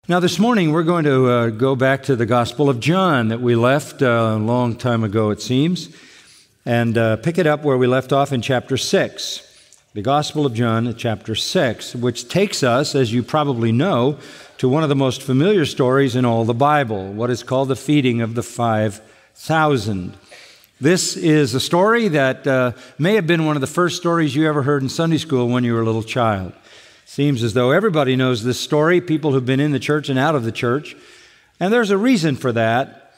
Now this morning we're going to go back to the Gospel of John that we left a long time ago, it seems, and pick it up where we left off in chapter 6. The Gospel of John, chapter 6, which takes us, as you probably know, to one of the most familiar stories in all the Bible, what is called the feeding of the 5,000. This is a story that may have been one of the first stories you ever heard in Sunday school when you were a little child. Seems as though everybody knows this story, people who've been in the church and out of the church. And there's a reason for that.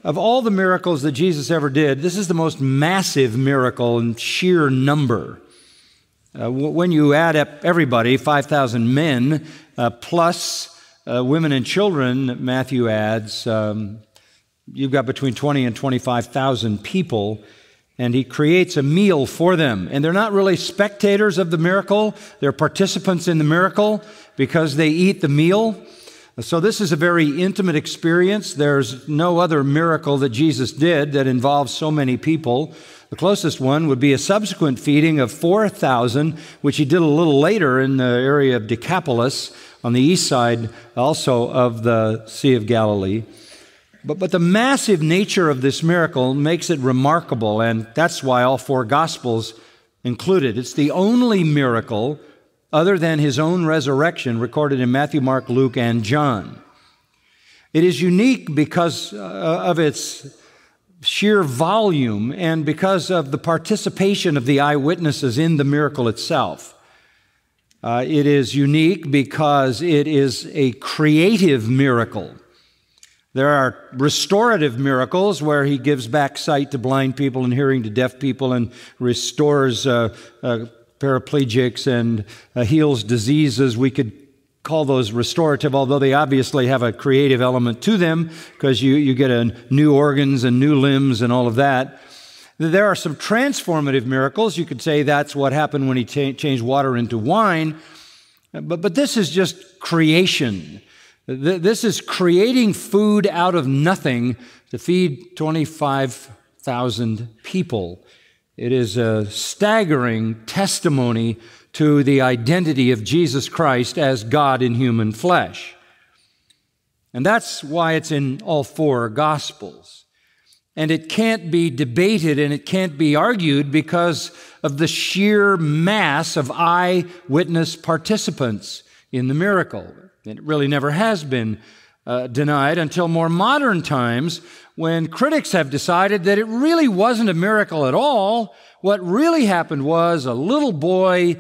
Of all the miracles that Jesus ever did, this is the most massive miracle in sheer number. When you add up everybody, 5,000 men, plus women and children, Matthew adds, you've got between 20 and 25,000 people. And he creates a meal for them. And they're not really spectators of the miracle. They're participants in the miracle because they eat the meal. So this is a very intimate experience. There's no other miracle that Jesus did that involves so many people. The closest one would be a subsequent feeding of 4,000, which he did a little later in the area of Decapolis on the east side also of the Sea of Galilee. But the massive nature of this miracle makes it remarkable, and that's why all four Gospels include it. It's the only miracle other than his own resurrection recorded in Matthew, Mark, Luke, and John. It is unique because of its sheer volume and because of the participation of the eyewitnesses in the miracle itself. It is unique because it is a creative miracle. There are restorative miracles where he gives back sight to blind people and hearing to deaf people and restores paraplegics and heals diseases. We could call those restorative, although they obviously have a creative element to them because you get new organs and new limbs and all of that. There are some transformative miracles. You could say that's what happened when he changed water into wine. But this is just creation. This is creating food out of nothing to feed 25,000 people. It is a staggering testimony to the identity of Jesus Christ as God in human flesh. And that's why it's in all four Gospels. And it can't be debated and it can't be argued because of the sheer mass of eyewitness participants in the miracle. It really never has been denied until more modern times when critics have decided that it really wasn't a miracle at all. What really happened was a little boy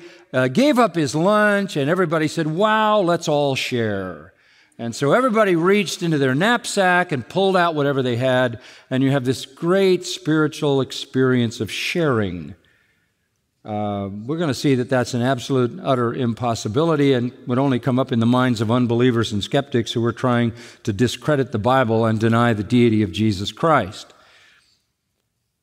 gave up his lunch and everybody said, wow, let's all share. And so everybody reached into their knapsack and pulled out whatever they had, and you have this great spiritual experience of sharing. We're going to see that that's an absolute, utter impossibility and would only come up in the minds of unbelievers and skeptics who are trying to discredit the Bible and deny the deity of Jesus Christ.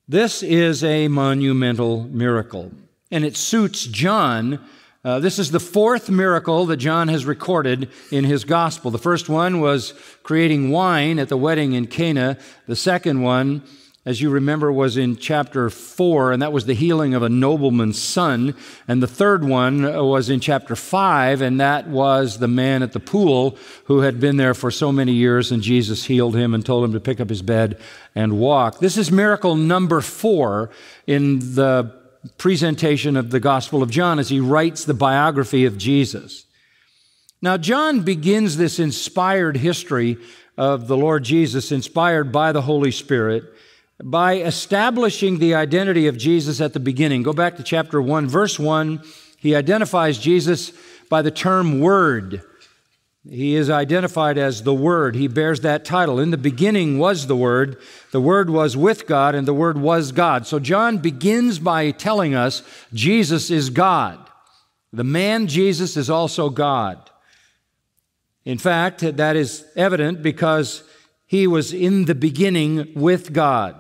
This is a monumental miracle, and it suits John. This is the fourth miracle that John has recorded in his gospel. The first one was creating wine at the wedding in Cana. The second one, as you remember, was in chapter 4, and that was the healing of a nobleman's son. And the third one was in chapter 5, and that was the man at the pool who had been there for so many years, and Jesus healed him and told him to pick up his bed and walk. This is miracle number 4 in the presentation of the Gospel of John as he writes the biography of Jesus. Now, John begins this inspired history of the Lord Jesus, inspired by the Holy Spirit, by establishing the identity of Jesus at the beginning. Go back to chapter 1, verse 1. He identifies Jesus by the term Word. He is identified as the Word. He bears that title. In the beginning was the Word was with God, and the Word was God. So John begins by telling us Jesus is God. The man Jesus is also God. In fact, that is evident because he was in the beginning with God.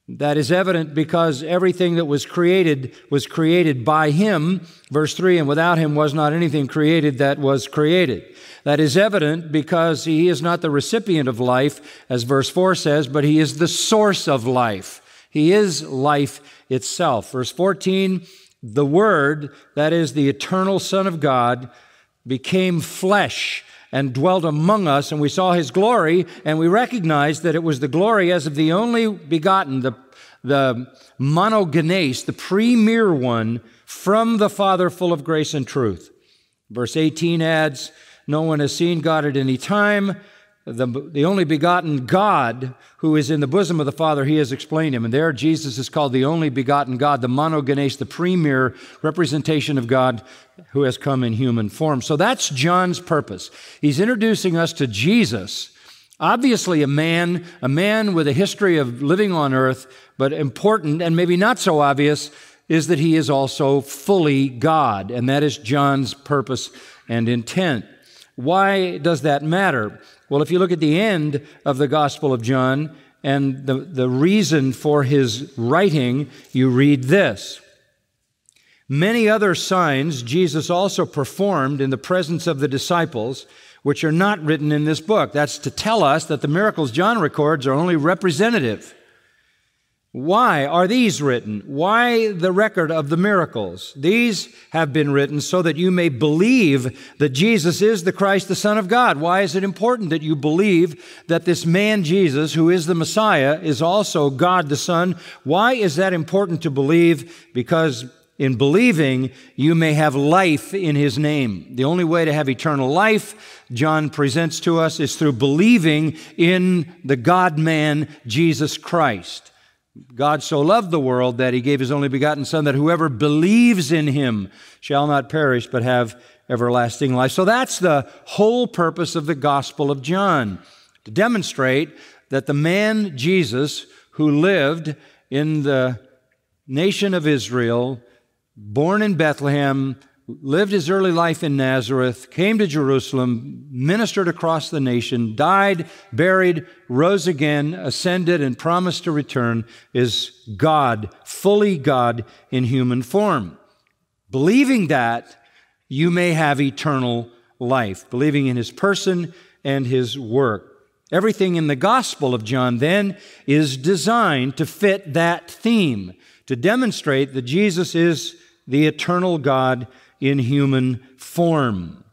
That is evident because everything that was created by him. Verse 3, and without him was not anything created that was created. That is evident because he is not the recipient of life, as verse 4 says, but he is the source of life. He is life itself. Verse 14, the Word, that is the eternal Son of God, became flesh and dwelt among us, and we saw his glory, and we recognized that it was the glory as of the only begotten, the monogenes, the premier one from the Father, full of grace and truth. Verse 18 adds, no one has seen God at any time. The only begotten God who is in the bosom of the Father, he has explained him. And there Jesus is called the only begotten God, the monogenes, the premier representation of God who has come in human form. So that's John's purpose. He's introducing us to Jesus, obviously a man with a history of living on earth, but important and maybe not so obvious is that he is also fully God. And that is John's purpose and intent. Why does that matter? Well, if you look at the end of the Gospel of John and the reason for his writing, you read this. Many other signs Jesus also performed in the presence of the disciples, which are not written in this book. That's to tell us that the miracles John records are only representative. Why are these written? Why the record of the miracles? These have been written so that you may believe that Jesus is the Christ, the Son of God. Why is it important that you believe that this man Jesus, who is the Messiah, is also God the Son? Why is that important to believe? Because in believing, you may have life in his name. The only way to have eternal life, John presents to us, is through believing in the God-man, Jesus Christ. God so loved the world that he gave his only begotten Son, that whoever believes in him shall not perish but have everlasting life. So that's the whole purpose of the Gospel of John, to demonstrate that the man Jesus, who lived in the nation of Israel, born in Bethlehem, lived his early life in Nazareth, came to Jerusalem, ministered across the nation, died, buried, rose again, ascended, and promised to return, is God, fully God in human form. Believing that, you may have eternal life, believing in his person and his work. Everything in the Gospel of John, then, is designed to fit that theme, to demonstrate that Jesus is the eternal God in human form.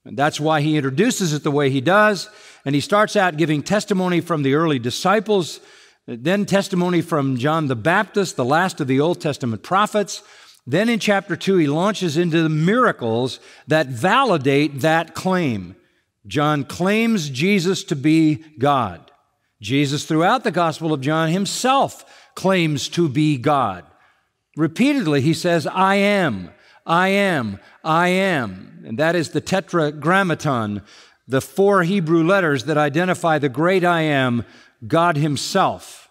And that's why he introduces it the way he does, and he starts out giving testimony from the early disciples, then testimony from John the Baptist, the last of the Old Testament prophets. Then in chapter 2, he launches into the miracles that validate that claim. John claims Jesus to be God. Jesus, throughout the Gospel of John, himself claims to be God. Repeatedly, he says, I am. I am, I am. And that is the tetragrammaton, the 4 Hebrew letters that identify the great I am, God himself.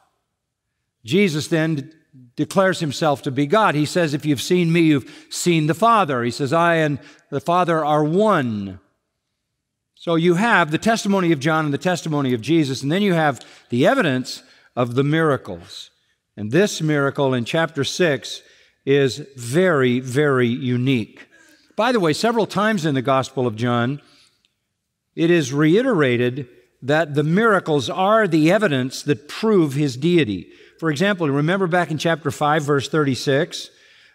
Jesus then declares himself to be God. He says, if you've seen me, you've seen the Father. He says, I and the Father are one. So you have the testimony of John and the testimony of Jesus, and then you have the evidence of the miracles. And this miracle in chapter 6 is very, very unique. By the way, several times in the Gospel of John, it is reiterated that the miracles are the evidence that prove his deity. For example, remember back in chapter 5, verse 36,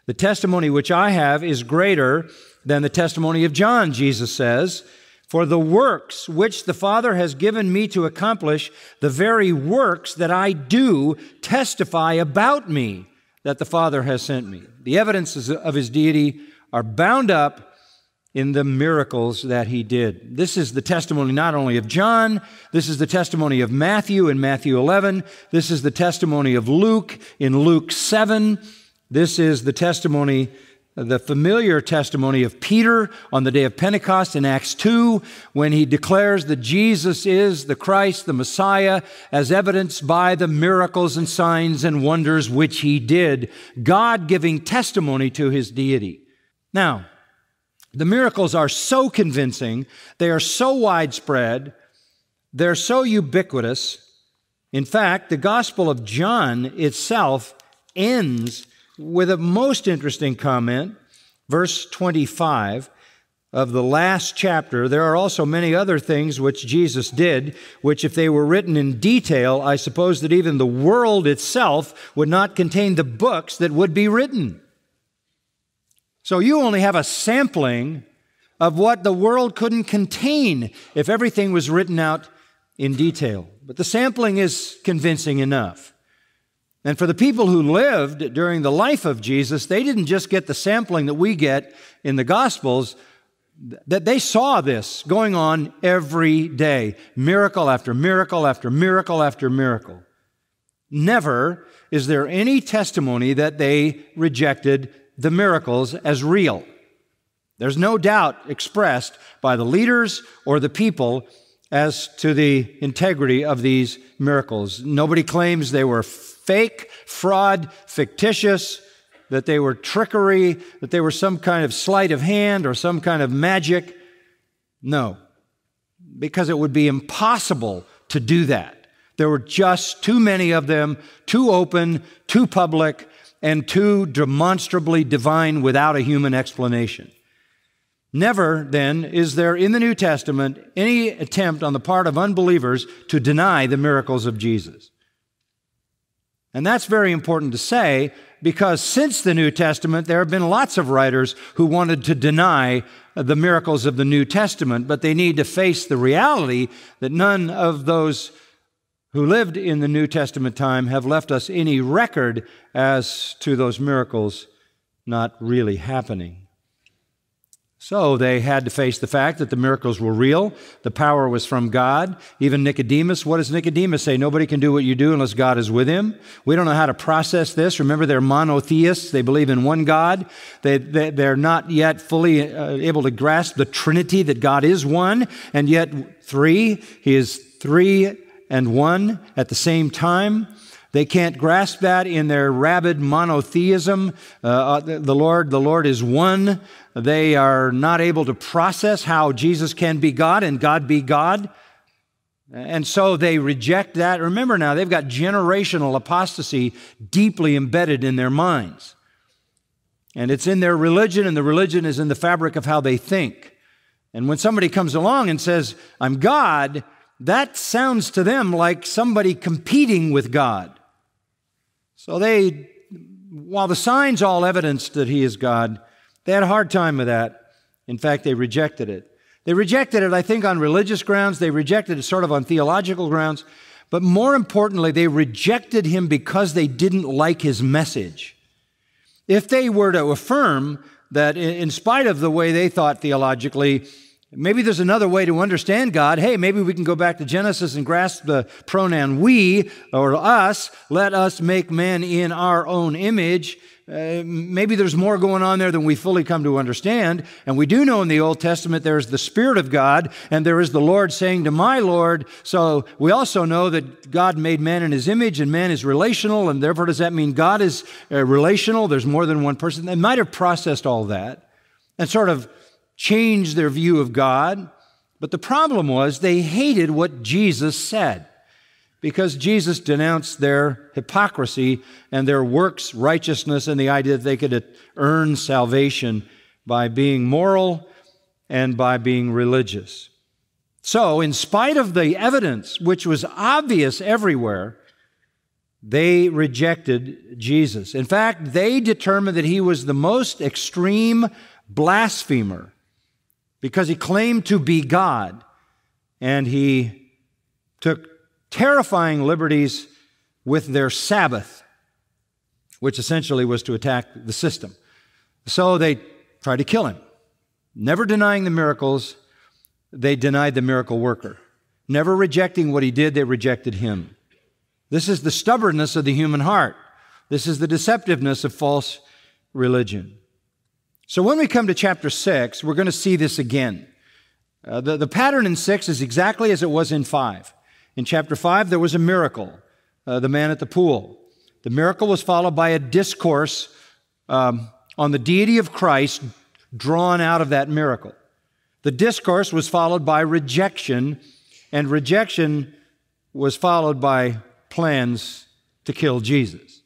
the testimony which I have is greater than the testimony of John, Jesus says, for the works which the Father has given me to accomplish, the very works that I do testify about me, that the Father has sent me. The evidences of his deity are bound up in the miracles that he did. This is the testimony not only of John, this is the testimony of Matthew in Matthew 11, this is the testimony of Luke in Luke 7, this is the testimony, the familiar testimony of Peter on the day of Pentecost in Acts 2, when he declares that Jesus is the Christ, the Messiah, as evidenced by the miracles and signs and wonders which he did, God giving testimony to his deity. Now, the miracles are so convincing, they are so widespread, they're so ubiquitous. In fact, the Gospel of John itself ends with a most interesting comment, verse 25 of the last chapter. There are also many other things which Jesus did, which if they were written in detail, I suppose that even the world itself would not contain the books that would be written. So you only have a sampling of what the world couldn't contain if everything was written out in detail. But the sampling is convincing enough. And for the people who lived during the life of Jesus, they didn't just get the sampling that we get in the Gospels, that they saw this going on every day, miracle after miracle after miracle after miracle. Never is there any testimony that they rejected the miracles as real. There's no doubt expressed by the leaders or the people as to the integrity of these miracles. Nobody claims they were fake, fraud, fictitious, that they were trickery, that they were some kind of sleight of hand or some kind of magic. No, because it would be impossible to do that. There were just too many of them, too open, too public, and too demonstrably divine without a human explanation. Never, then, is there in the New Testament any attempt on the part of unbelievers to deny the miracles of Jesus. And that's very important to say, because since the New Testament, there have been lots of writers who wanted to deny the miracles of the New Testament, but they need to face the reality that none of those who lived in the New Testament time have left us any record as to those miracles not really happening. So they had to face the fact that the miracles were real, the power was from God. Even Nicodemus, what does Nicodemus say? Nobody can do what you do unless God is with him. We don't know how to process this. Remember, they're monotheists. They believe in one God. They're not yet fully able to grasp the Trinity, that God is one, and yet three. He is three and one at the same time. They can't grasp that in their rabid monotheism. The Lord is one. They are not able to process how Jesus can be God and God be God. And so they reject that. Remember now, they've got generational apostasy deeply embedded in their minds. And it's in their religion, and the religion is in the fabric of how they think. And when somebody comes along and says, I'm God, that sounds to them like somebody competing with God. So while the signs all evidenced that He is God, they had a hard time with that. In fact, they rejected it. They rejected it, I think, on religious grounds. They rejected it sort of on theological grounds. But more importantly, they rejected Him because they didn't like His message. If they were to affirm that in spite of the way they thought theologically, maybe there's another way to understand God. Hey, maybe we can go back to Genesis and grasp the pronoun we or us. Let us make man in our own image. Maybe there's more going on there than we fully come to understand. And we do know in the Old Testament there's the Spirit of God, and there is the Lord saying to my Lord. So we also know that God made man in His image, and man is relational, and therefore does that mean God is relational? There's more than one person. They might have processed all that and sort of changed their view of God. But the problem was they hated what Jesus said, because Jesus denounced their hypocrisy and their works righteousness and the idea that they could earn salvation by being moral and by being religious. So, in spite of the evidence, which was obvious everywhere, they rejected Jesus. In fact, they determined that He was the most extreme blasphemer because He claimed to be God, and He took terrifying liberties with their Sabbath, which essentially was to attack the system. So they tried to kill Him. Never denying the miracles, they denied the miracle worker. Never rejecting what He did, they rejected Him. This is the stubbornness of the human heart. This is the deceptiveness of false religion. So when we come to chapter 6, we're going to see this again. The pattern in 6 is exactly as it was in 5. In chapter 5, there was a miracle, the man at the pool. The miracle was followed by a discourse on the deity of Christ drawn out of that miracle. The discourse was followed by rejection, and rejection was followed by plans to kill Jesus.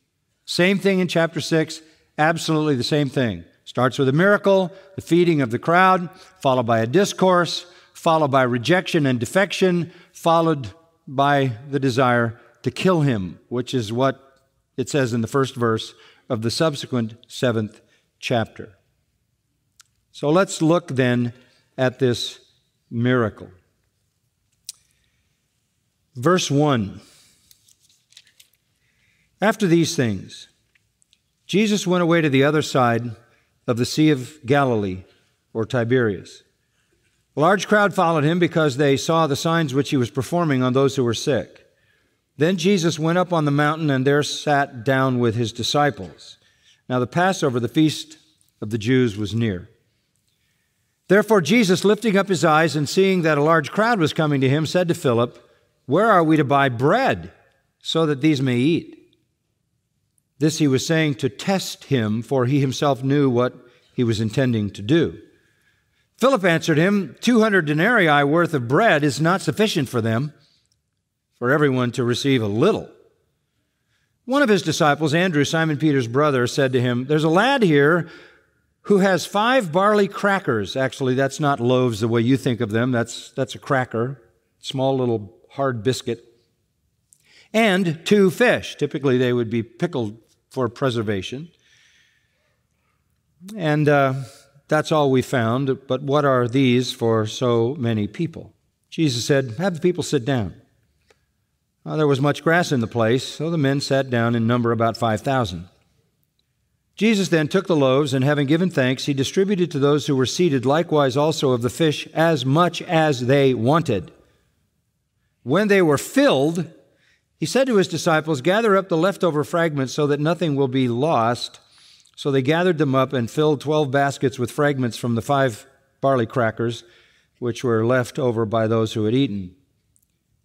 Same thing in chapter 6, absolutely the same thing. Starts with a miracle, the feeding of the crowd, followed by a discourse, followed by rejection and defection, followed by the desire to kill Him, which is what it says in the first verse of the subsequent 7th chapter. So let's look then at this miracle. Verse 1. After these things, Jesus went away to the other side of the Sea of Galilee, or Tiberias. A large crowd followed him because they saw the signs which he was performing on those who were sick. Then Jesus went up on the mountain and there sat down with his disciples. Now the Passover, the feast of the Jews, was near. Therefore Jesus, lifting up his eyes and seeing that a large crowd was coming to him, said to Philip, "Where are we to buy bread so that these may eat?" This he was saying to test him, for he himself knew what he was intending to do. Philip answered him, 200 denarii worth of bread is not sufficient for them, for everyone to receive a little. One of his disciples, Andrew, Simon Peter's brother, said to him, "There's a lad here who has 5 barley crackers." Actually, that's not loaves the way you think of them. That's a cracker, small little hard biscuit. "And 2 fish." Typically, they would be pickled for preservation. And that's all we found. But what are these for so many people? Jesus said, "Have the people sit down." There was much grass in the place, so the men sat down, in number about 5,000. Jesus then took the loaves, and having given thanks, he distributed to those who were seated, likewise also of the fish, as much as they wanted. When they were filled, he said to his disciples, "Gather up the leftover fragments so that nothing will be lost." So they gathered them up and filled 12 baskets with fragments from the 5 barley crackers, which were left over by those who had eaten.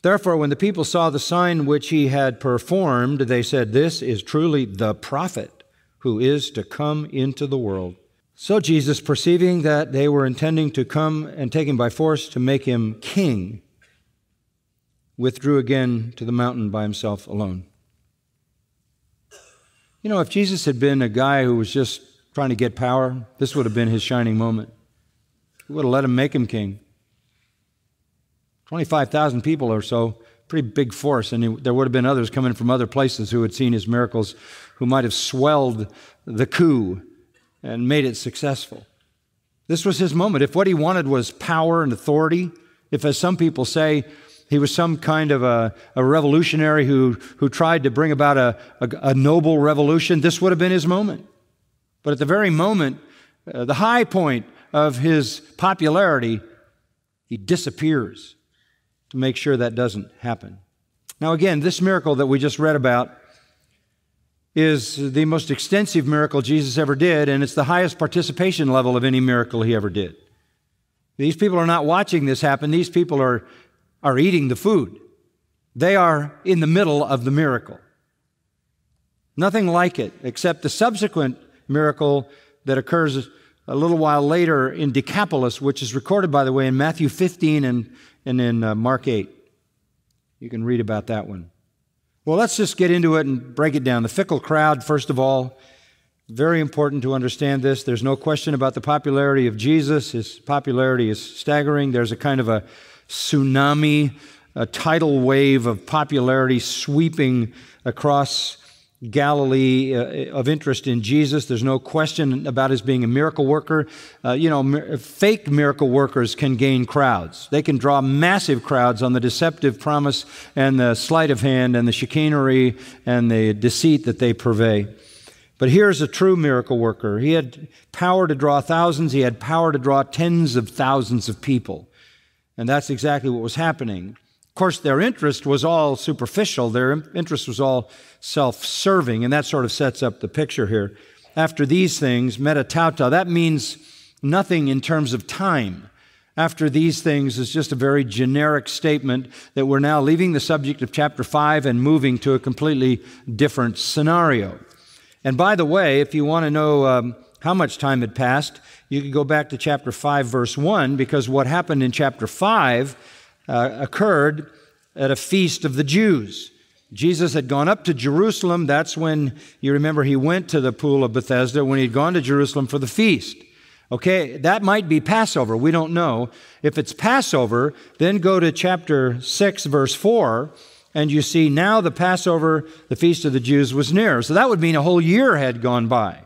Therefore, when the people saw the sign which he had performed, they said, "This is truly the prophet who is to come into the world." So Jesus, perceiving that they were intending to come and take him by force to make him king, withdrew again to the mountain by himself alone. You know, if Jesus had been a guy who was just trying to get power, this would have been his shining moment. He would have let him make him king. 25,000 people or so, pretty big force, and there would have been others coming from other places who had seen his miracles, who might have swelled the coup and made it successful. This was his moment. If what he wanted was power and authority, if, as some people say, he was some kind of a revolutionary who tried to bring about a noble revolution, this would have been his moment. But at the very moment, the high point of his popularity, he disappears to make sure that doesn't happen. Now again, this miracle that we just read about is the most extensive miracle Jesus ever did, and it's the highest participation level of any miracle he ever did. These people are not watching this happen. These people are eating the food. They are in the middle of the miracle. Nothing like it, except the subsequent miracle that occurs a little while later in Decapolis, which is recorded, by the way, in Matthew 15 and in Mark 8. You can read about that one. Well, let's just get into it and break it down. The fickle crowd, first of all, very important to understand this. There's no question about the popularity of Jesus. His popularity is staggering. There's a kind of a tsunami, a tidal wave of popularity sweeping across Galilee of interest in Jesus. There's no question about his being a miracle worker. Fake miracle workers can gain crowds. They can draw massive crowds on the deceptive promise and the sleight of hand and the chicanery and the deceit that they purvey. But here's a true miracle worker. He had power to draw thousands. He had power to draw tens of thousands of people. And that's exactly what was happening. Of course, their interest was all superficial. Their interest was all self-serving, and that sort of sets up the picture here. After these things, metatauta, that means nothing in terms of time. After these things is just a very generic statement that we're now leaving the subject of chapter 5 and moving to a completely different scenario. And by the way, if you want to know how much time had passed, you could go back to chapter 5, verse 1, because what happened in chapter 5 occurred at a feast of the Jews. Jesus had gone up to Jerusalem. That's when, you remember, he went to the pool of Bethesda, when he'd gone to Jerusalem for the feast. Okay, that might be Passover. We don't know. If it's Passover, then go to chapter 6, verse 4, and you see now the Passover, the feast of the Jews, was near. So that would mean a whole year had gone by.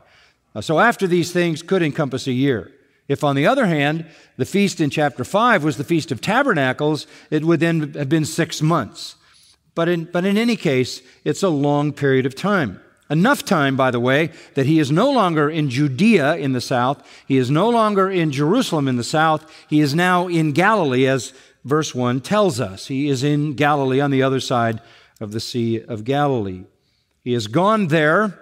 So after these things could encompass a year. If, on the other hand, the feast in chapter 5 was the Feast of Tabernacles, it would then have been 6 months. But in any case, it's a long period of time. Enough time, by the way, that he is no longer in Judea in the south. He is no longer in Jerusalem in the south. He is now in Galilee, as verse 1 tells us. He is in Galilee on the other side of the Sea of Galilee. He has gone there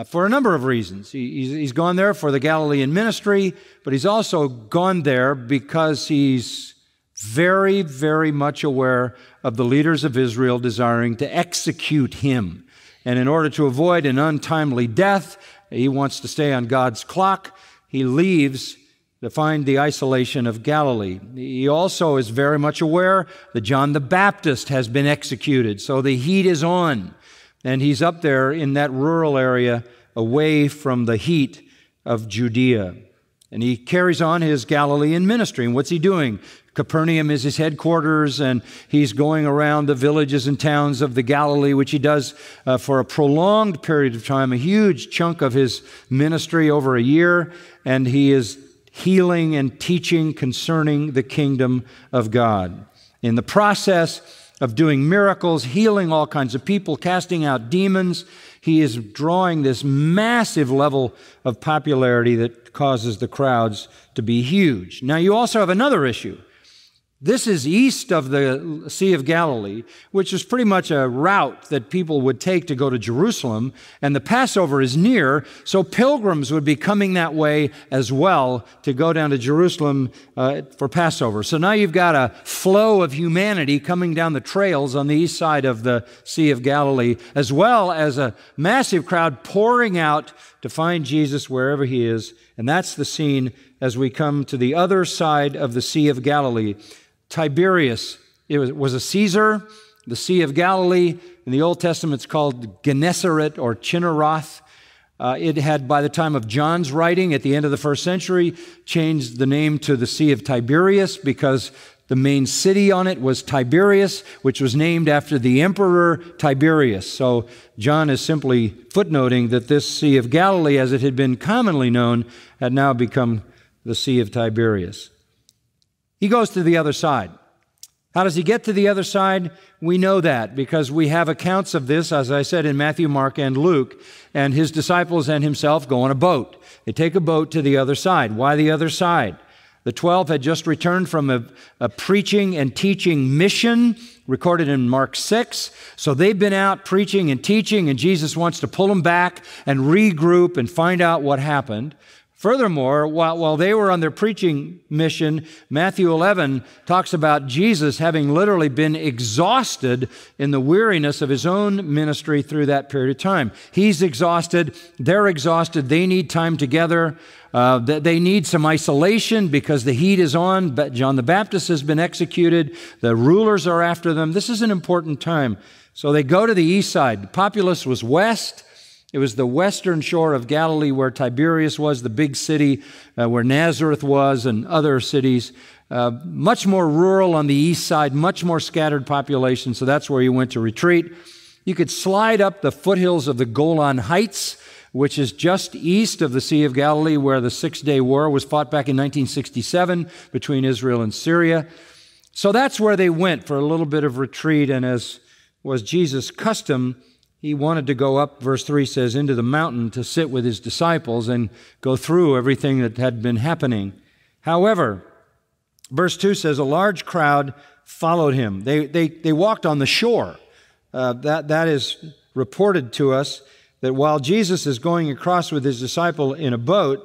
for a number of reasons. He's gone there for the Galilean ministry, but he's also gone there because he's very, very much aware of the leaders of Israel desiring to execute him. And in order to avoid an untimely death, he wants to stay on God's clock. He leaves to find the isolation of Galilee. He also is very much aware that John the Baptist has been executed, so the heat is on. And he's up there in that rural area away from the heat of Judea. And he carries on his Galilean ministry. And what's he doing? Capernaum is his headquarters, and he's going around the villages and towns of the Galilee, which he does for a prolonged period of time, a huge chunk of his ministry over a year. And he is healing and teaching concerning the kingdom of God. In the process of doing miracles, healing all kinds of people, casting out demons, he is drawing this massive level of popularity that causes the crowds to be huge. Now, you also have another issue. This is east of the Sea of Galilee, which is pretty much a route that people would take to go to Jerusalem, and the Passover is near, so pilgrims would be coming that way as well to go down to Jerusalem for Passover. So now you've got a flow of humanity coming down the trails on the east side of the Sea of Galilee, as well as a massive crowd pouring out to find Jesus wherever he is, and that's the scene as we come to the other side of the Sea of Galilee. Tiberias, it was a Caesar. The Sea of Galilee, in the Old Testament, it's called Gennesaret or Chinneroth. It had, by the time of John's writing at the end of the first century, changed the name to the Sea of Tiberias because the main city on it was Tiberias, which was named after the Emperor Tiberius. So John is simply footnoting that this Sea of Galilee, as it had been commonly known, had now become the Sea of Tiberias. He goes to the other side. How does he get to the other side? We know that because we have accounts of this, as I said, in Matthew, Mark, and Luke, and his disciples and himself go on a boat. They take a boat to the other side. Why the other side? The 12 had just returned from a preaching and teaching mission recorded in Mark 6. So they've been out preaching and teaching, and Jesus wants to pull them back and regroup and find out what happened. Furthermore, while they were on their preaching mission, Matthew 11 talks about Jesus having literally been exhausted in the weariness of his own ministry through that period of time. He's exhausted, they're exhausted, they need time together, they need some isolation because the heat is on. John the Baptist has been executed, the rulers are after them. This is an important time. So they go to the east side. The populace was west. It was the western shore of Galilee where Tiberias was, the big city, where Nazareth was, and other cities. Much more rural on the east side, much more scattered population, so that's where he went to retreat. You could slide up the foothills of the Golan Heights, which is just east of the Sea of Galilee, where the Six-Day War was fought back in 1967 between Israel and Syria. So that's where they went for a little bit of retreat, and as was Jesus' custom, he wanted to go up, verse 3 says, into the mountain to sit with his disciples and go through everything that had been happening. However, verse 2 says, a large crowd followed him. They walked on the shore. That is reported to us that while Jesus is going across with his disciple in a boat,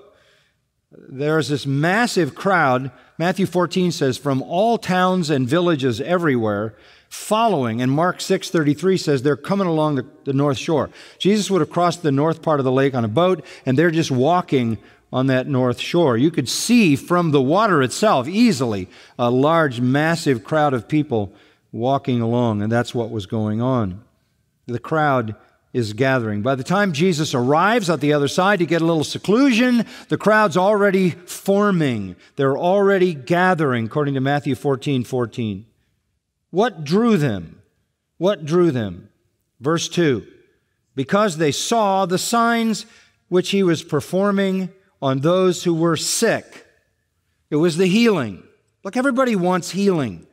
there's this massive crowd. Matthew 14 says, from all towns and villages everywhere, following, and Mark 6:33 says they're coming along the north shore. Jesus would have crossed the north part of the lake on a boat, and they're just walking on that north shore. You could see from the water itself easily a large, massive crowd of people walking along, and that's what was going on. The crowd is gathering. By the time Jesus arrives at the other side to get a little seclusion, the crowd's already forming. They're already gathering, according to Matthew 14:14. What drew them? What drew them? Verse 2, because they saw the signs which he was performing on those who were sick. It was the healing. Look, everybody wants healing.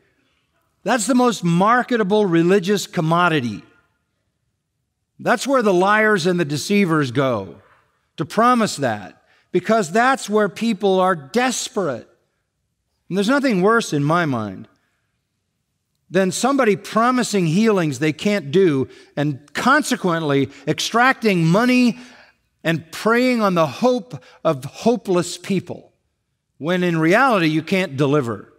That's the most marketable religious commodity. That's where the liars and the deceivers go, to promise that, because that's where people are desperate. And there's nothing worse in my mind than somebody promising healings they can't do and consequently extracting money and preying on the hope of hopeless people, when in reality you can't deliver.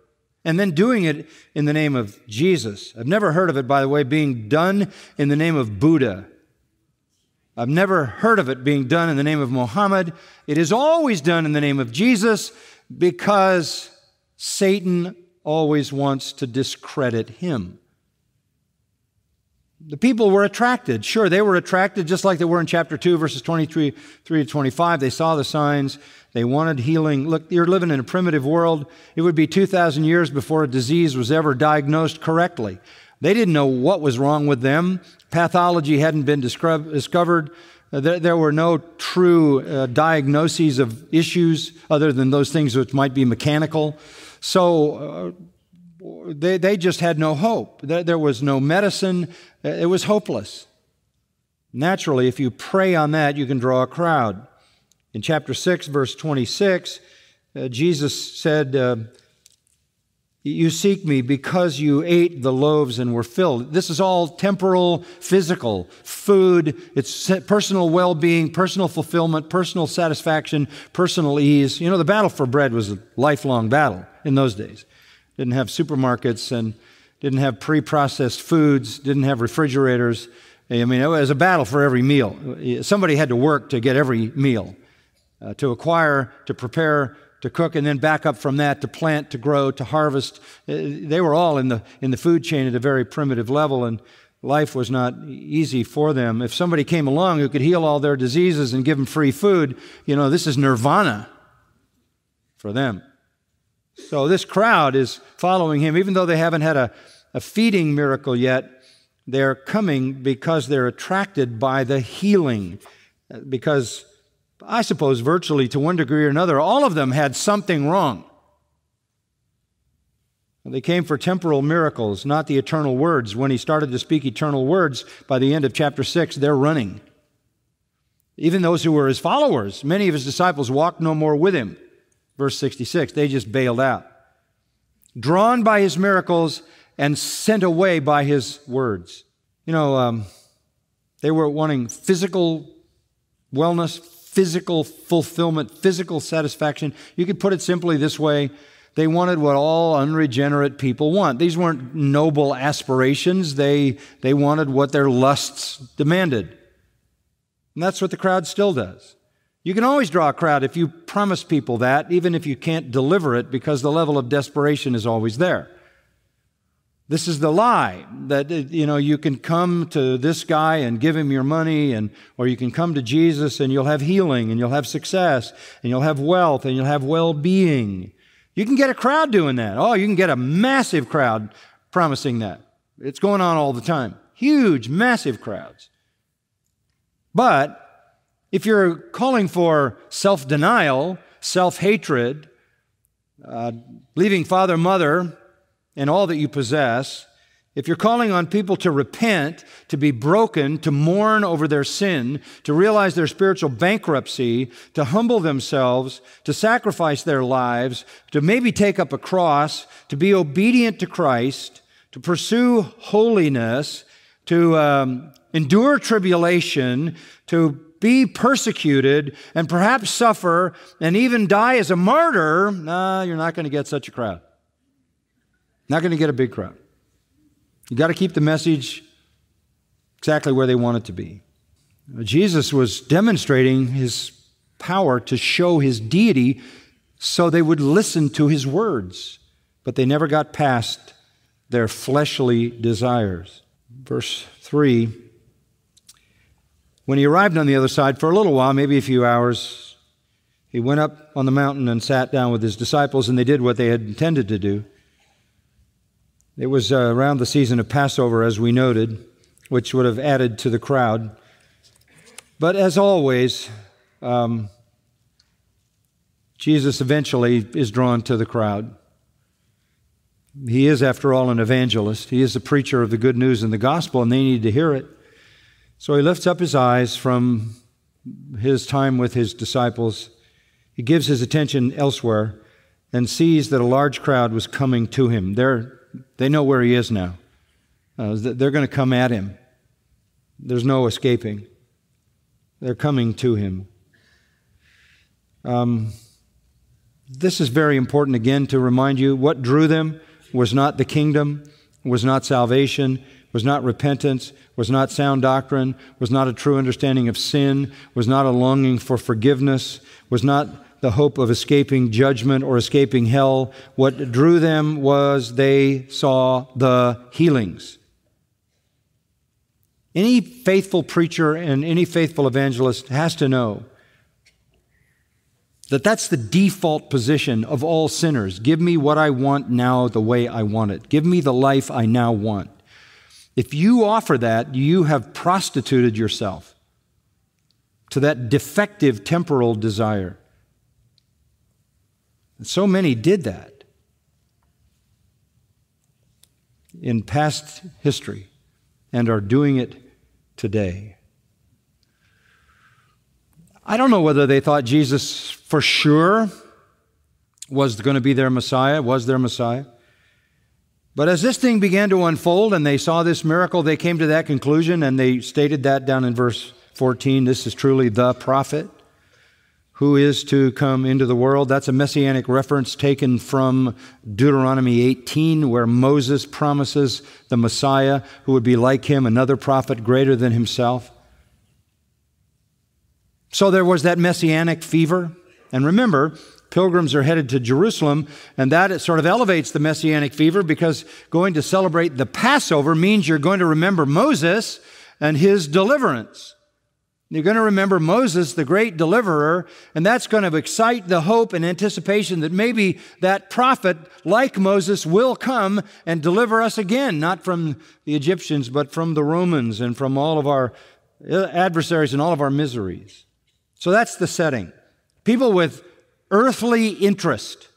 And then doing it in the name of Jesus. I've never heard of it, by the way, being done in the name of Buddha. I've never heard of it being done in the name of Muhammad. It is always done in the name of Jesus because Satan always wants to discredit him. The people were attracted. Sure, they were attracted just like they were in chapter 2, verses 23 to 25. They saw the signs. They wanted healing. Look, you're living in a primitive world. It would be 2,000 years before a disease was ever diagnosed correctly. They didn't know what was wrong with them. Pathology hadn't been discovered. There were no true diagnoses of issues other than those things which might be mechanical. So they just had no hope. There was no medicine. It was hopeless. Naturally, if you prey on that, you can draw a crowd. In chapter 6, verse 26, Jesus said, you seek me because you ate the loaves and were filled. This is all temporal, physical, food. It's personal well-being, personal fulfillment, personal satisfaction, personal ease. You know, the battle for bread was a lifelong battle in those days. Didn't have supermarkets and didn't have pre-processed foods, didn't have refrigerators. I mean, it was a battle for every meal. Somebody had to work to get every meal, to acquire, to prepare, to cook, and then back up from that to plant, to grow, to harvest. They were all in the food chain at a very primitive level, and life was not easy for them. If somebody came along who could heal all their diseases and give them free food, you know, this is nirvana for them. So this crowd is following him. Even though they haven't had a feeding miracle yet, they're coming because they're attracted by the healing. Because I suppose virtually to one degree or another, all of them had something wrong. They came for temporal miracles, not the eternal words. When he started to speak eternal words, by the end of chapter 6, they're running. Even those who were his followers, many of his disciples walked no more with him. Verse 66, they just bailed out. Drawn by his miracles and sent away by his words. You know, they were wanting physical wellness, physical fulfillment, physical satisfaction. You could put it simply this way. They wanted what all unregenerate people want. These weren't noble aspirations. They wanted what their lusts demanded. And that's what the crowd still does. You can always draw a crowd if you promise people that, even if you can't deliver it, because the level of desperation is always there. This is the lie that, you know, you can come to this guy and give him your money, or you can come to Jesus and you'll have healing and you'll have success and you'll have wealth and you'll have well-being. You can get a crowd doing that. Oh, you can get a massive crowd promising that. It's going on all the time. Huge, massive crowds. But if you're calling for self-denial, self-hatred, leaving father, mother, and all that you possess, if you're calling on people to repent, to be broken, to mourn over their sin, to realize their spiritual bankruptcy, to humble themselves, to sacrifice their lives, to maybe take up a cross, to be obedient to Christ, to pursue holiness, to endure tribulation, to be persecuted, and perhaps suffer, and even die as a martyr, you're not going to get such a crowd. Not going to get a big crowd. You've got to keep the message exactly where they want it to be. Jesus was demonstrating his power to show his deity so they would listen to his words, but they never got past their fleshly desires. Verse 3, when he arrived on the other side for a little while, maybe a few hours, he went up on the mountain and sat down with his disciples, and they did what they had intended to do. It was around the season of Passover, as we noted, which would have added to the crowd. But as always, Jesus eventually is drawn to the crowd. He is, after all, an evangelist. He is a preacher of the good news in the gospel, and they need to hear it. So he lifts up his eyes from his time with his disciples. He gives his attention elsewhere and sees that a large crowd was coming to him. They know where he is now. They're going to come at him. There's no escaping. They're coming to him. This is very important again to remind you. What drew them was not the kingdom, was not salvation, was not repentance, was not sound doctrine, was not a true understanding of sin, was not a longing for forgiveness, was not the hope of escaping judgment or escaping hell. What drew them was they saw the healings. Any faithful preacher and any faithful evangelist has to know that that's the default position of all sinners. Give me what I want now the way I want it. Give me the life I now want. If you offer that, you have prostituted yourself to that defective temporal desire. And so many did that in past history and are doing it today. I don't know whether they thought Jesus for sure was going to be their Messiah, was their Messiah. But as this thing began to unfold and they saw this miracle, they came to that conclusion, and they stated that down in verse 14. This is truly the prophet who is to come into the world. That's a messianic reference taken from Deuteronomy 18, where Moses promises the Messiah who would be like him, another prophet greater than himself. So there was that messianic fever. And remember, pilgrims are headed to Jerusalem, and that it sort of elevates the messianic fever, because going to celebrate the Passover means you're going to remember Moses and his deliverance. You're going to remember Moses, the great deliverer, and that's going to excite the hope and anticipation that maybe that prophet, like Moses, will come and deliver us again, not from the Egyptians, but from the Romans and from all of our adversaries and all of our miseries. So that's the setting. People with earthly interest,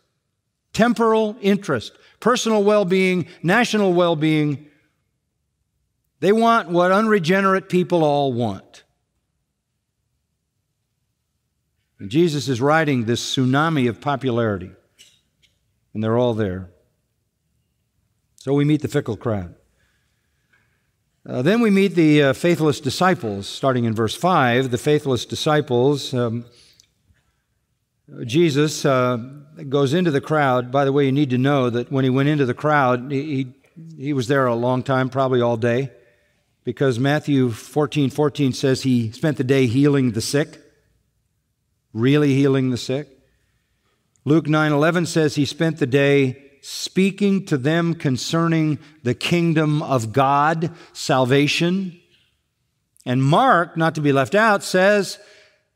temporal interest, personal well-being, national well-being, they want what unregenerate people all want. And Jesus is riding this tsunami of popularity, and they're all there. So we meet the fickle crowd. Then we meet the faithless disciples, starting in verse 5. The faithless disciples, Jesus goes into the crowd. By the way, you need to know that when he went into the crowd, he was there a long time, probably all day, because Matthew 14:14 says he spent the day healing the sick, really healing the sick. Luke 9:11 says he spent the day speaking to them concerning the kingdom of God, salvation. And Mark, not to be left out, says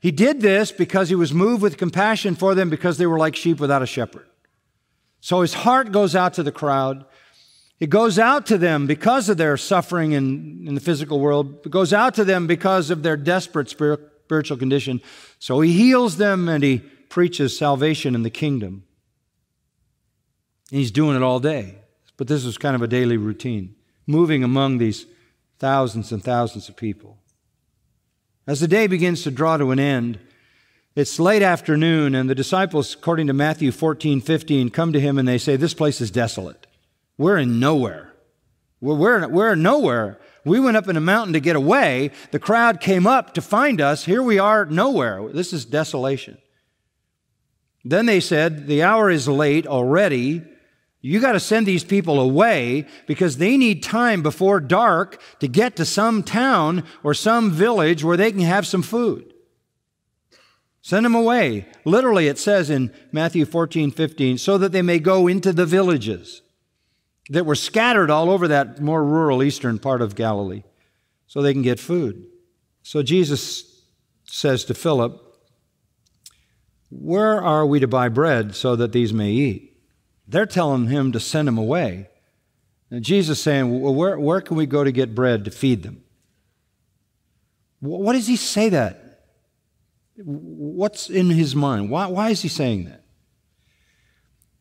he did this because he was moved with compassion for them, because they were like sheep without a shepherd. So his heart goes out to the crowd. It goes out to them because of their suffering in the physical world. It goes out to them because of their desperate spiritual condition. So he heals them and he preaches salvation in the kingdom. And he's doing it all day. But this was kind of a daily routine, moving among these thousands and thousands of people. As the day begins to draw to an end, it's late afternoon, and the disciples, according to Matthew 14:15, come to him and they say, "This place is desolate. We're in nowhere. We're nowhere. We went up in a mountain to get away. The crowd came up to find us. Here we are nowhere. This is desolation." Then they said, "The hour is late already. You got to send these people away, because they need time before dark to get to some town or some village where they can have some food. Send them away." Literally, it says in Matthew 14:15, so that they may go into the villages that were scattered all over that more rural eastern part of Galilee, so they can get food. So Jesus says to Philip, "Where are we to buy bread so that these may eat?" They're telling him to send them away. And Jesus is saying, "Well, where can we go to get bread to feed them?" What does he say that? What's in his mind? Why is he saying that?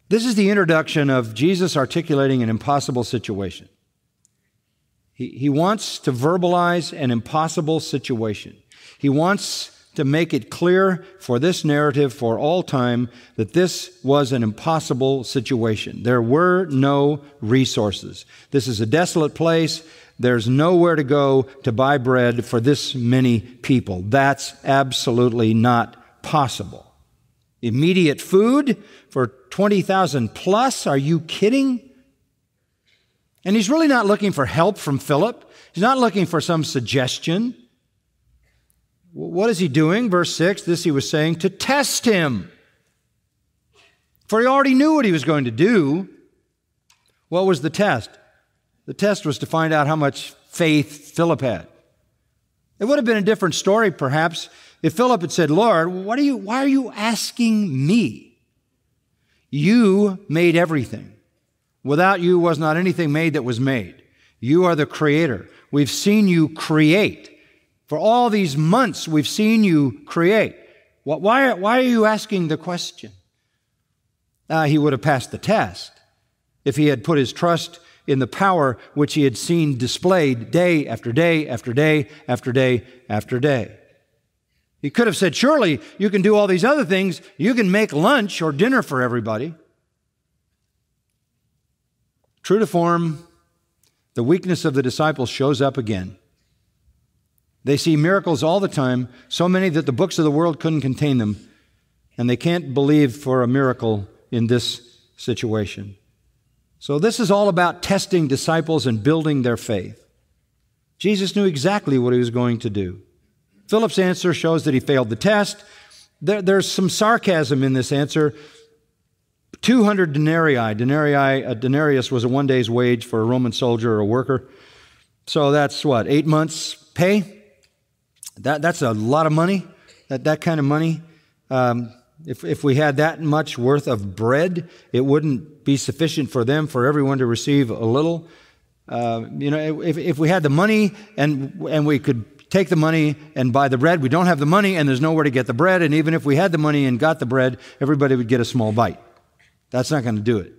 This is the introduction of Jesus articulating an impossible situation. He wants to verbalize an impossible situation. He wants to make it clear for this narrative for all time that this was an impossible situation. There were no resources. This is a desolate place. There's nowhere to go to buy bread for this many people. That's absolutely not possible. Immediate food for 20,000 plus? Are you kidding? And he's really not looking for help from Philip. He's not looking for some suggestion. What is he doing? Verse 6, this he was saying to test him. For he already knew what he was going to do. What was the test? The test was to find out how much faith Philip had. It would have been a different story, perhaps, if Philip had said, Lord, why are you asking me? You made everything. Without you was not anything made that was made. You are the creator. We've seen you create. For all these months, we've seen you create. Why are you asking the question? He would have passed the test if he had put his trust in the power which he had seen displayed day after day after day after day after day. He could have said, surely you can do all these other things. You can make lunch or dinner for everybody. True to form, the weakness of the disciples shows up again. They see miracles all the time, so many that the books of the world couldn't contain them, and they can't believe for a miracle in this situation. So this is all about testing disciples and building their faith. Jesus knew exactly what he was going to do. Philip's answer shows that he failed the test. There's some sarcasm in this answer. 200 denarii. A denarius was a one day's wage for a Roman soldier or a worker. So that's what, 8 months' pay? That's a lot of money, that kind of money. If we had that much worth of bread, it wouldn't be sufficient for them, for everyone to receive a little. If we had the money and we could take the money and buy the bread, we don't have the money and there's nowhere to get the bread. And even if we had the money and got the bread, everybody would get a small bite. That's not going to do it.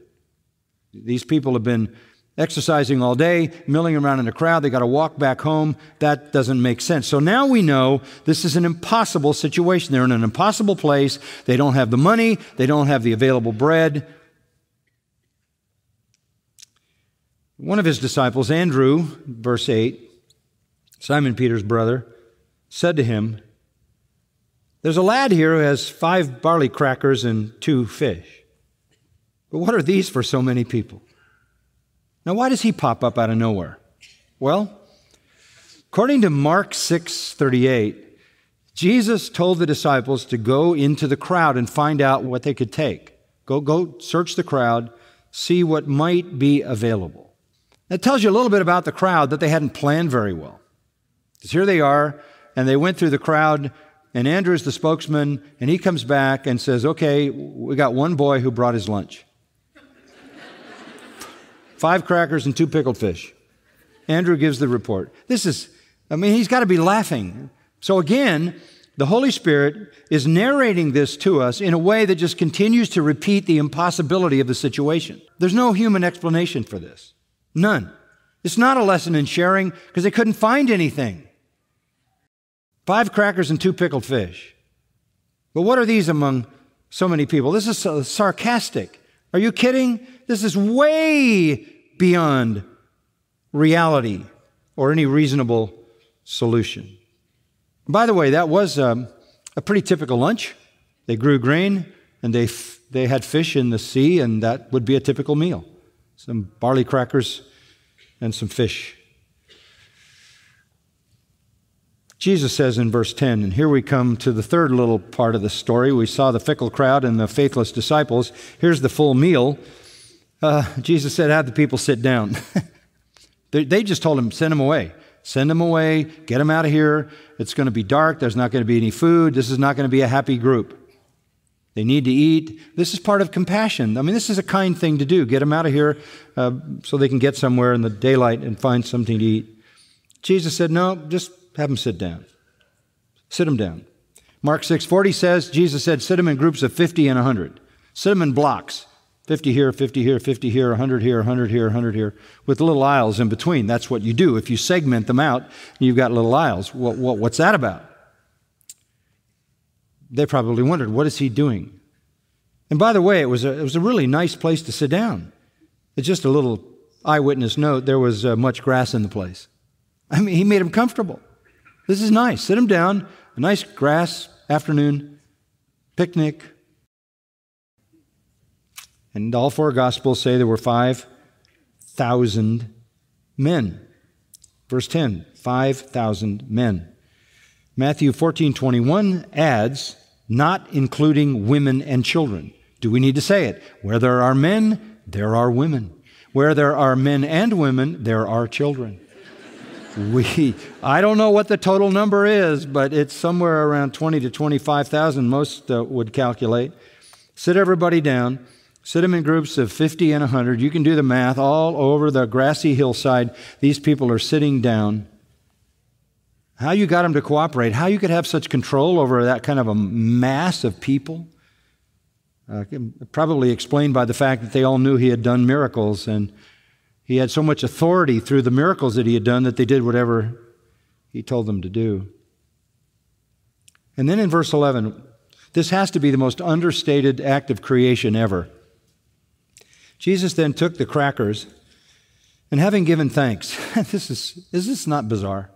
These people have been exercising all day, milling around in a crowd. They got to walk back home. That doesn't make sense. So now we know this is an impossible situation. They're in an impossible place. They don't have the money. They don't have the available bread. One of his disciples, Andrew, verse 8, Simon Peter's brother, said to him, there's a lad here who has 5 barley crackers and 2 fish. But what are these for so many people? Now, why does he pop up out of nowhere? Well, according to Mark 6:38, Jesus told the disciples to go into the crowd and find out what they could take. Go search the crowd, see what might be available. That tells you a little bit about the crowd that they hadn't planned very well. Because here they are, and they went through the crowd, and Andrew's the spokesman, and he comes back and says, okay, we got one boy who brought his lunch. 5 crackers and 2 pickled fish. Andrew gives the report. He's got to be laughing. So again, the Holy Spirit is narrating this to us in a way that just continues to repeat the impossibility of the situation. There's no human explanation for this. None. It's not a lesson in sharing because they couldn't find anything. 5 crackers and 2 pickled fish. But what are these among so many people? This is sarcastic. Are you kidding? This is way beyond reality or any reasonable solution. By the way, that was a pretty typical lunch. They grew grain and they had fish in the sea, and that would be a typical meal. Some barley crackers and some fish. Jesus says in verse 10, and here we come to the third little part of the story. We saw the fickle crowd and the faithless disciples. Here's the full meal. Jesus said, have the people sit down. They just told him, send them away. Send them away. Get them out of here. It's going to be dark. There's not going to be any food. This is not going to be a happy group. They need to eat. This is part of compassion. This is a kind thing to do. Get them out of here so they can get somewhere in the daylight and find something to eat. Jesus said, no, just have them sit down. Sit them down. Mark 6:40 says, Jesus said, sit them in groups of 50 and 100. Sit them in blocks. 50 here, 50 here, 50 here, 100 here, 100 here, 100 here, with little aisles in between. That's what you do. If you segment them out, you've got little aisles. What's that about? They probably wondered, what is he doing? And by the way, it was a really nice place to sit down. It's just a little eyewitness note. There was much grass in the place. I mean, he made them comfortable. This is nice. Sit them down, a nice grass afternoon, picnic. And all four Gospels say there were 5,000 men. Verse 10, 5,000 men. Matthew 14:21 adds, not including women and children. Do we need to say it? Where there are men, there are women. Where there are men and women, there are children. I don't know what the total number is, but it's somewhere around 20 to 25,000, most would calculate. Sit everybody down. Sit them in groups of 50 and 100. You can do the math. All over the grassy hillside, these people are sitting down. How you got them to cooperate, how you could have such control over that kind of a mass of people, probably explained by the fact that they all knew he had done miracles, and he had so much authority through the miracles that he had done that they did whatever he told them to do. And then in verse 11, this has to be the most understated act of creation ever. Jesus then took the crackers, and having given thanks, is this not bizarre?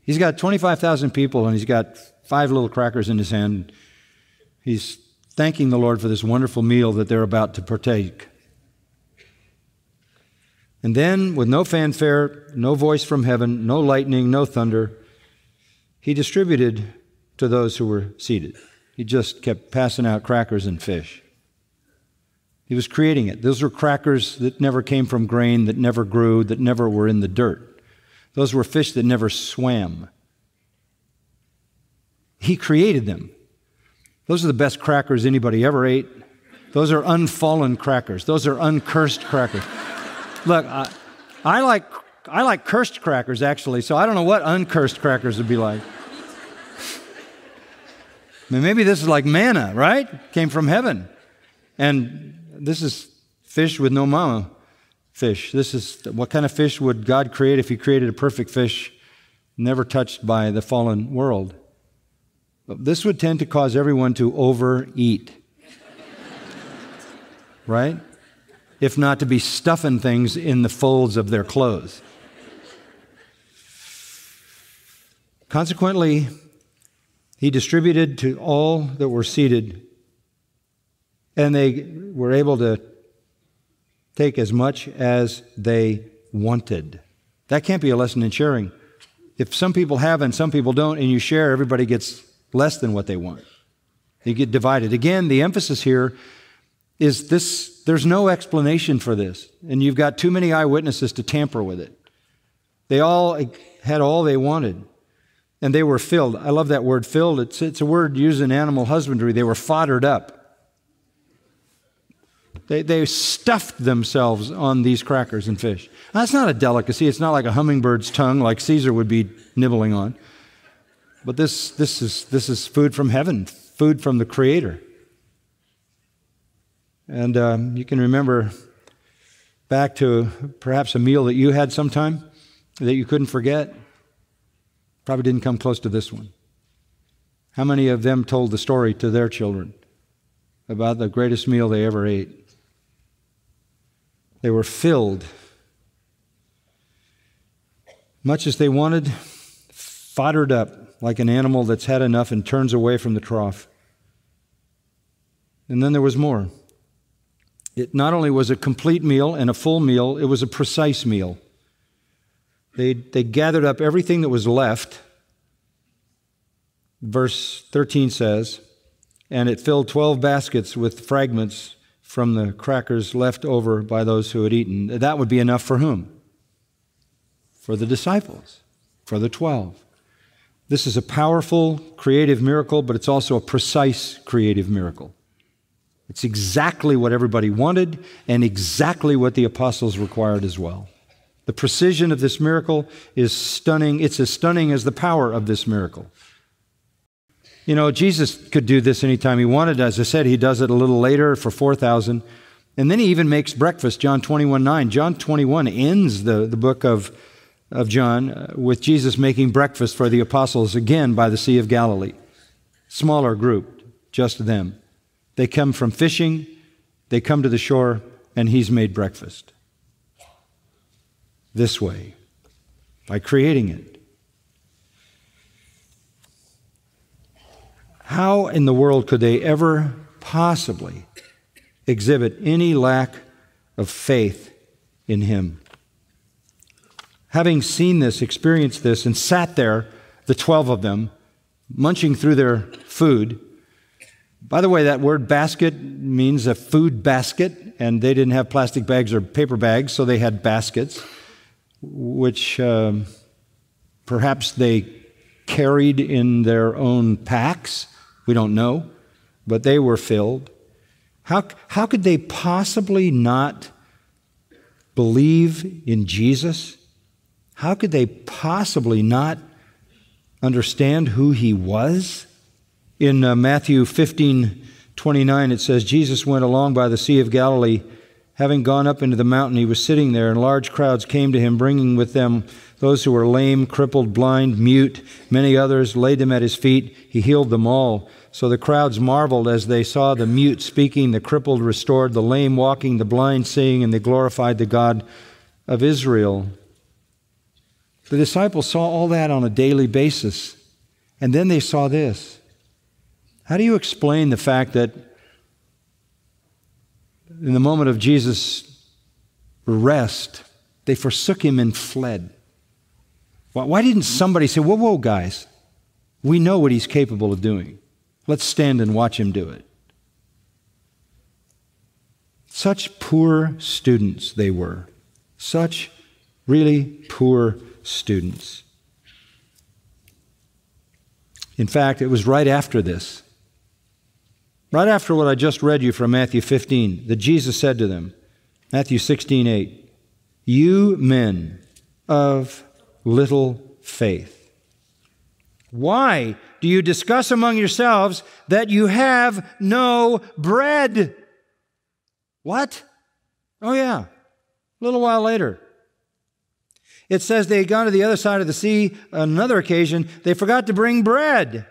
He's got 25,000 people, and he's got 5 little crackers in his hand. He's thanking the Lord for this wonderful meal that they're about to partake. And then, with no fanfare, no voice from heaven, no lightning, no thunder, he distributed to those who were seated. He just kept passing out crackers and fish. He was creating it. Those were crackers that never came from grain, that never grew, that never were in the dirt. Those were fish that never swam. He created them. Those are the best crackers anybody ever ate. Those are unfallen crackers. Those are uncursed crackers. Look, I like cursed crackers, actually, so I don't know what uncursed crackers would be like. I mean, maybe this is like manna, right? Came from heaven. And this is fish with no mama fish. This is what kind of fish would God create if he created a perfect fish never touched by the fallen world? But this would tend to cause everyone to overeat. Right? If not to be stuffing things in the folds of their clothes. Consequently, he distributed to all that were seated, and they were able to take as much as they wanted. That can't be a lesson in sharing. If some people have and some people don't, and you share, everybody gets less than what they want. They get divided. Again, the emphasis here is this: there's no explanation for this, and you've got too many eyewitnesses to tamper with it. They all had all they wanted, and they were filled. I love that word, filled. It's a word used in animal husbandry. They were foddered up. They stuffed themselves on these crackers and fish. Now, that's not a delicacy. It's not like a hummingbird's tongue like Caesar would be nibbling on. But this is food from heaven, food from the Creator. And you can remember back to perhaps a meal that you had sometime that you couldn't forget. Probably didn't come close to this one. How many of them told the story to their children about the greatest meal they ever ate? They were filled, much as they wanted, foddered up like an animal that's had enough and turns away from the trough. And then there was more. It not only was a complete meal and a full meal, it was a precise meal. They gathered up everything that was left. Verse 13 says, and it filled 12 baskets with fragments from the crackers left over by those who had eaten. That would be enough for whom? For the disciples, for the 12. This is a powerful, creative miracle, but it's also a precise creative miracle. It's exactly what everybody wanted and exactly what the apostles required as well. The precision of this miracle is stunning. It's as stunning as the power of this miracle. You know, Jesus could do this anytime he wanted. As I said, he does it a little later for 4,000. And then he even makes breakfast, John 21:9. John 21 ends the book of John with Jesus making breakfast for the apostles again by the Sea of Galilee. Smaller group, just them. They come from fishing, they come to the shore, and he's made breakfast. This way, by creating it. How in the world could they ever possibly exhibit any lack of faith in him? Having seen this, experienced this, and sat there, the 12 of them, munching through their food. By the way, that word basket means a food basket, and they didn't have plastic bags or paper bags, so they had baskets, which perhaps they carried in their own packs. We don't know, but they were filled. How could they possibly not believe in Jesus? How could they possibly not understand who he was? In Matthew 15:29, it says, Jesus went along by the Sea of Galilee. Having gone up into the mountain, he was sitting there, and large crowds came to him, bringing with them those who were lame, crippled, blind, mute, many others, laid them at his feet. He healed them all. So the crowds marveled as they saw the mute speaking, the crippled restored, the lame walking, the blind seeing, and they glorified the God of Israel. The disciples saw all that on a daily basis, and then they saw this. How do you explain the fact that in the moment of Jesus' arrest, they forsook him and fled? Why didn't somebody say, whoa, whoa, guys, we know what he's capable of doing. Let's stand and watch him do it. Such poor students they were. Such really poor students. In fact, it was right after this, right after what I just read you from Matthew 15, that Jesus said to them, Matthew 16:8, you men of little faith, why do you discuss among yourselves that you have no bread? What? Oh yeah, a little while later. It says they had gone to the other side of the sea on another occasion. They forgot to bring bread.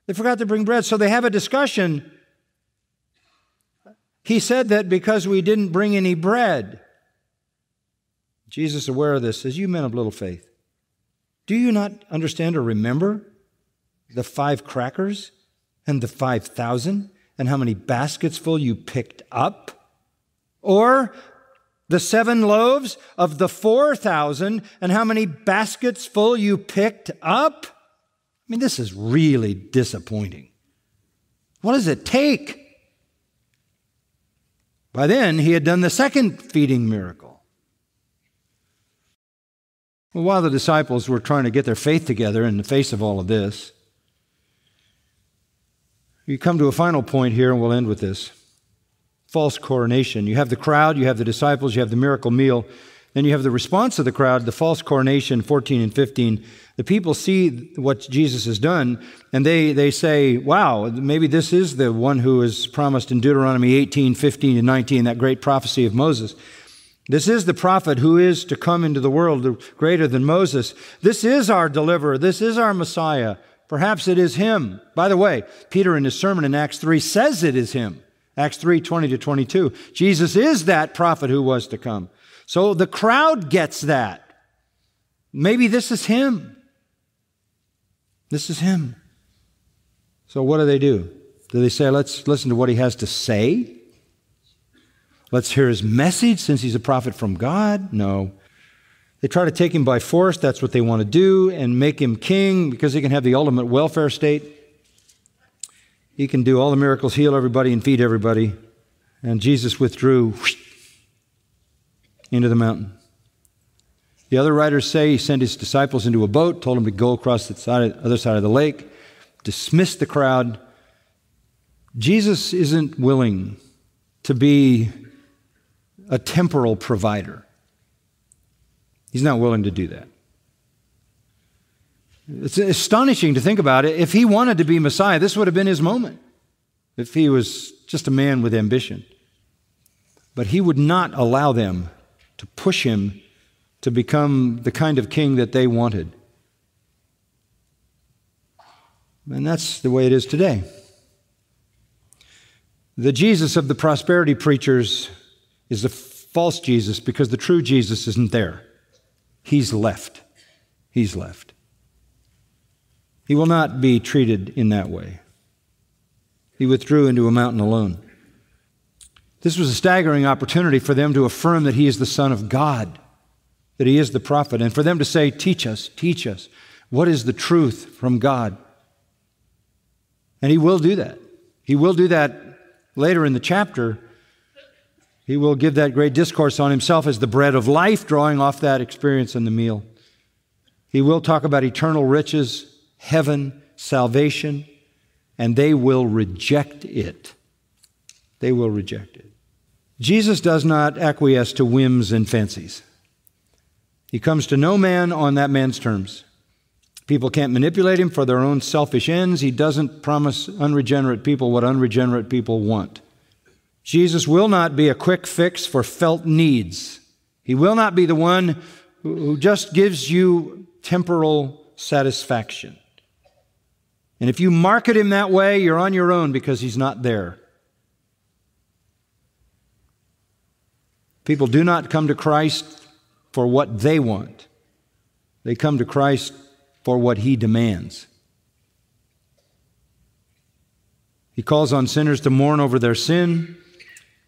They forgot to bring bread, so they have a discussion. He said that because we didn't bring any bread. Jesus, aware of this, says, you men of little faith, do you not understand or remember the 5 crackers and the 5,000 and how many baskets full you picked up? Or the 7 loaves of the 4,000 and how many baskets full you picked up? I mean, this is really disappointing. What does it take? By then, he had done the second feeding miracle. Well, while the disciples were trying to get their faith together in the face of all of this, we come to a final point here, and we'll end with this. False coronation. You have the crowd, you have the disciples, you have the miracle meal, then you have the response of the crowd, the false coronation, 14 and 15. The people see what Jesus has done, and they say, wow, maybe this is the one who is promised in Deuteronomy 18, 15, and 19, that great prophecy of Moses. This is the prophet who is to come into the world greater than Moses. This is our deliverer. This is our Messiah. Perhaps it is him. By the way, Peter in his sermon in Acts 3 says it is him. Acts 3, 20 to 22. Jesus is that prophet who was to come. So the crowd gets that. Maybe this is him. This is him. So what do? Do they say, let's listen to what he has to say? Let's hear his message since he's a prophet from God? No. They try to take him by force. That's what they want to do, and make him king because he can have the ultimate welfare state. He can do all the miracles, heal everybody, and feed everybody. And Jesus withdrew into the mountain. The other writers say he sent his disciples into a boat, told them to go across the other side of the lake, dismissed the crowd. Jesus isn't willing to be a temporal provider. He's not willing to do that. It's astonishing to think about it. If he wanted to be Messiah, this would have been his moment, if he was just a man with ambition. But he would not allow them to push him to become the kind of king that they wanted. And that's the way it is today. The Jesus of the prosperity preachers is a false Jesus because the true Jesus isn't there. He's left. He's left. He will not be treated in that way. He withdrew into a mountain alone. This was a staggering opportunity for them to affirm that he is the Son of God, that he is the prophet, and for them to say, teach us, what is the truth from God? And he will do that. He will do that later in the chapter. He will give that great discourse on himself as the bread of life, drawing off that experience in the meal. He will talk about eternal riches, heaven, salvation, and they will reject it. They will reject it. Jesus does not acquiesce to whims and fancies. He comes to no man on that man's terms. People can't manipulate him for their own selfish ends. He doesn't promise unregenerate people what unregenerate people want. Jesus will not be a quick fix for felt needs. He will not be the one who just gives you temporal satisfaction. And if you market him that way, you're on your own because he's not there. People do not come to Christ for what they want. They come to Christ for what he demands. He calls on sinners to mourn over their sin,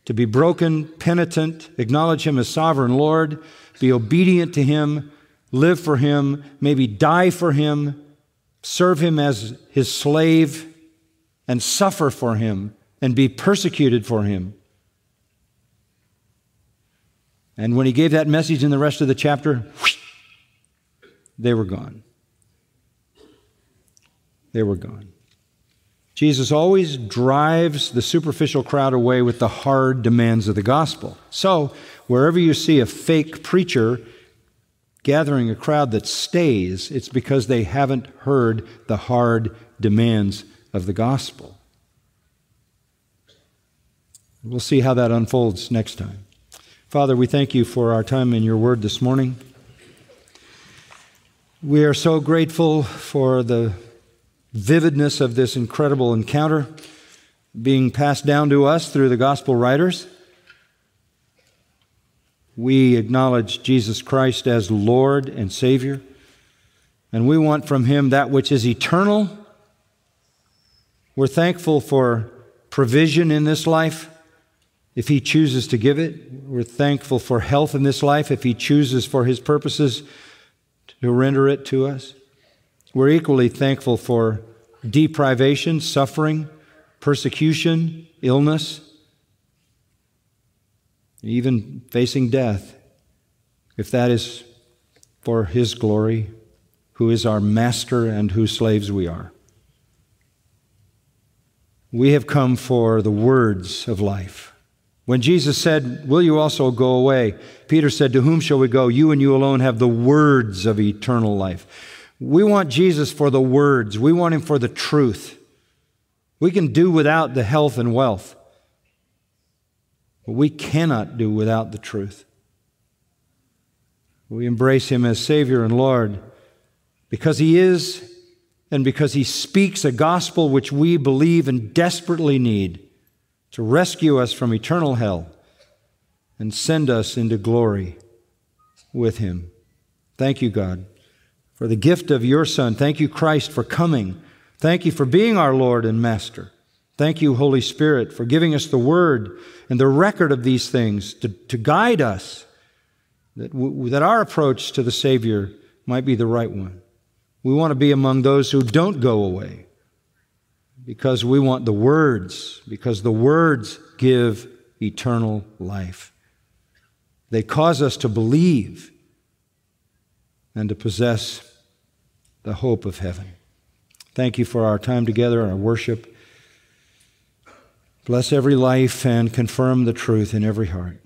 to be broken, penitent, acknowledge him as sovereign Lord, be obedient to him, live for him, maybe die for him, serve him as his slave, and suffer for him, and be persecuted for him. And when he gave that message in the rest of the chapter, they were gone. They were gone. Jesus always drives the superficial crowd away with the hard demands of the gospel. So, wherever you see a fake preacher gathering a crowd that stays, it's because they haven't heard the hard demands of the gospel. We'll see how that unfolds next time. Father, we thank you for our time in your word this morning. We are so grateful for the vividness of this incredible encounter being passed down to us through the gospel writers. We acknowledge Jesus Christ as Lord and Savior, and we want from him that which is eternal. We're thankful for provision in this life if he chooses to give it. We're thankful for health in this life if he chooses for his purposes to render it to us. We're equally thankful for deprivation, suffering, persecution, illness, even facing death, if that is for his glory, who is our master and whose slaves we are. We have come for the words of life. When Jesus said, "Will you also go away?" Peter said, "To whom shall we go? You and you alone have the words of eternal life." We want Jesus for the words. We want him for the truth. We can do without the health and wealth, but we cannot do without the truth. We embrace him as Savior and Lord because he is, and because he speaks a gospel which we believe and desperately need to rescue us from eternal hell and send us into glory with him. Thank you, God, for the gift of your Son. Thank you, Christ, for coming. Thank you for being our Lord and Master. Thank you, Holy Spirit, for giving us the word and the record of these things to guide us, that our approach to the Savior might be the right one. We want to be among those who don't go away because we want the words, because the words give eternal life. They cause us to believe and to possess the hope of heaven. Thank you for our time together, our worship. Bless every life and confirm the truth in every heart.